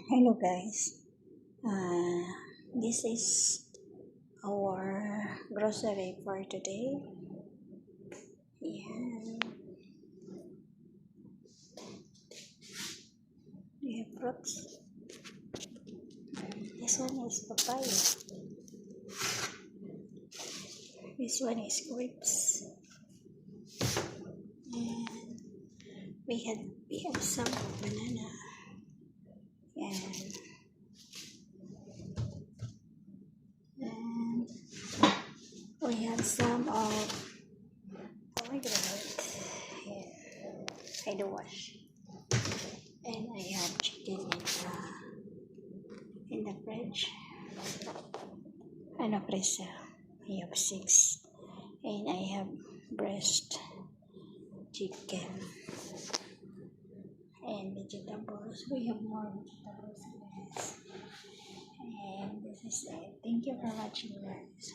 Hello guys, uh, this is our grocery for today. Yeah, we have fruits. This one is papaya. This one is grapes. And we have some of banana. And we have some of pomegranate. Yeah, I do wash. And I have chicken in the fridge. Ano presa? I have 6. And I have breast chicken and vegetables. We have more vegetables, guys. And this is it. Thank you for watching, guys.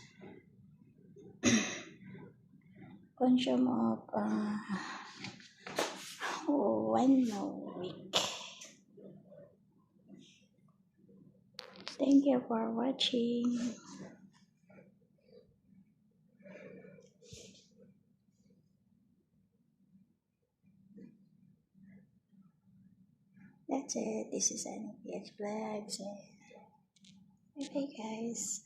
Consume of 1 week. Thank you for watching. That's it. This is NPS Vlogs. Bye bye, guys.